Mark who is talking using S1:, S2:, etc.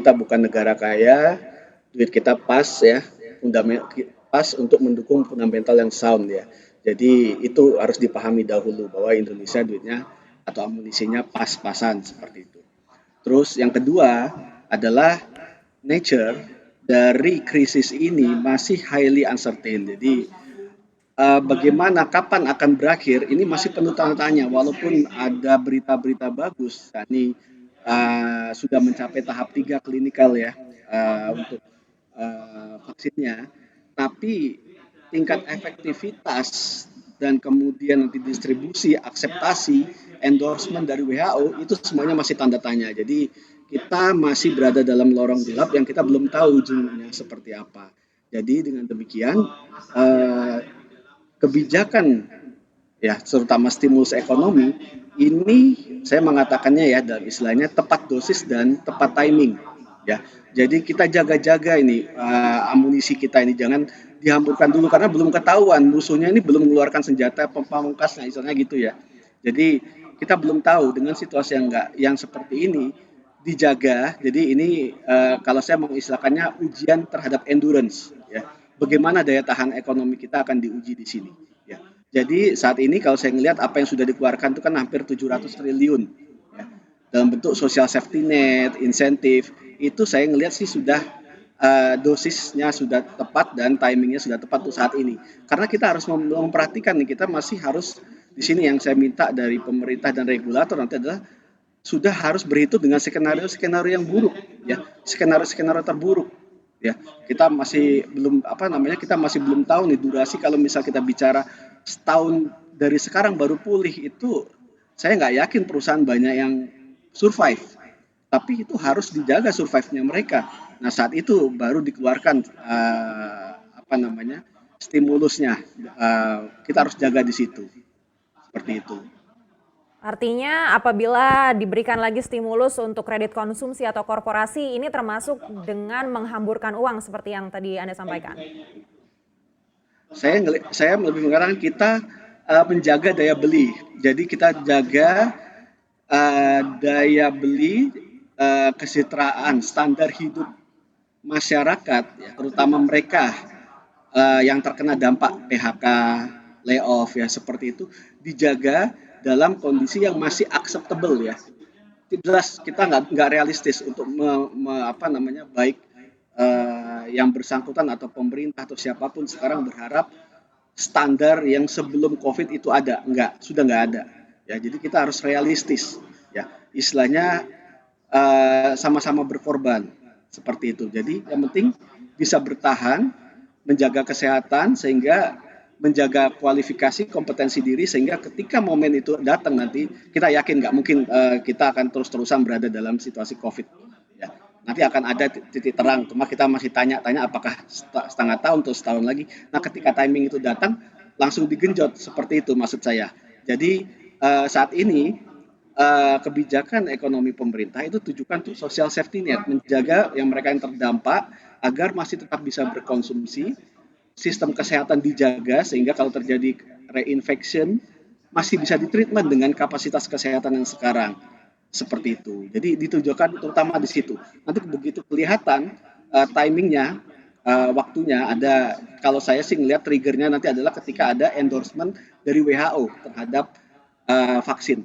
S1: kita bukan negara kaya, duit kita pas ya, pas untuk mendukung fundamental yang sound ya. Jadi itu harus dipahami dahulu bahwa Indonesia duitnya atau amunisinya pas-pasan seperti itu. Terus yang kedua adalah nature dari krisis ini masih highly uncertain. Jadi bagaimana kapan akan berakhir ini masih penuh tanda tanya walaupun ada berita-berita bagus yakni sudah mencapai tahap 3 klinikal ya untuk vaksinnya, tapi tingkat efektivitas dan kemudian nanti distribusi, akseptasi, endorsement dari WHO itu semuanya masih tanda tanya. Jadi kita masih berada dalam lorong gelap yang kita belum tahu ujungnya seperti apa. Jadi dengan demikian eh, kebijakan ya terutama stimulus ekonomi ini saya mengatakannya ya dalam istilahnya tepat dosis dan tepat timing ya. Jadi kita jaga-jaga ini amunisi kita ini jangan dihamburkan dulu karena belum ketahuan musuhnya ini belum mengeluarkan senjata pamungkasnya istilahnya gitu ya. Jadi kita belum tahu dengan situasi yang seperti ini dijaga. Jadi ini kalau saya mengistilahkannya ujian terhadap endurance ya. Bagaimana daya tahan ekonomi kita akan diuji di sini ya. Jadi saat ini kalau saya melihat apa yang sudah dikeluarkan itu kan hampir 700 triliun ya. Dalam bentuk social safety net, insentif, itu saya ngelihat sih sudah dosisnya sudah tepat dan timingnya sudah tepat untuk saat ini. Karena kita harus memperhatikan nih, kita masih harus di sini yang saya minta dari pemerintah dan regulator nanti adalah sudah harus berhitung dengan skenario yang buruk ya, skenario terburuk ya. Kita masih belum kita masih belum tahu nih durasi kalau misal kita bicara setahun dari sekarang baru pulih itu saya nggak yakin perusahaan banyak yang survive. Tapi itu harus dijaga survive-nya mereka. Nah saat itu baru dikeluarkan stimulusnya. Kita harus jaga di situ. Seperti itu.
S2: Artinya apabila diberikan lagi stimulus untuk kredit konsumsi atau korporasi, ini termasuk dengan menghamburkan uang seperti yang tadi Anda sampaikan.
S1: Saya lebih mengatakan kita menjaga daya beli. Jadi kita jaga daya beli, kesejahteraan, standar hidup masyarakat, ya, terutama mereka yang terkena dampak PHK, layoff ya seperti itu dijaga dalam kondisi yang masih acceptable ya. Jelas kita nggak realistis untuk baik yang bersangkutan atau pemerintah atau siapapun sekarang berharap standar yang sebelum COVID itu ada, sudah nggak ada. Ya, jadi kita harus realistis. Ya, istilahnya sama-sama berkorban seperti itu. Jadi yang penting bisa bertahan, menjaga kesehatan sehingga menjaga kualifikasi kompetensi diri sehingga ketika momen itu datang nanti kita yakin nggak mungkin kita akan terus-terusan berada dalam situasi COVID. Ya, nanti akan ada titik terang. Cuma kita masih tanya-tanya apakah setengah tahun atau setahun lagi. Nah, ketika timing itu datang langsung digenjot seperti itu maksud saya. Jadi saat ini kebijakan ekonomi pemerintah itu tujukan untuk social safety net, menjaga yang mereka yang terdampak agar masih tetap bisa berkonsumsi, sistem kesehatan dijaga sehingga kalau terjadi reinfection masih bisa ditreatment dengan kapasitas kesehatan yang sekarang seperti itu. Jadi ditujukan terutama di situ. Nanti begitu kelihatan timingnya, waktunya ada. Kalau saya sih ngelihat triggernya nanti adalah ketika ada endorsement dari WHO terhadap vaksin.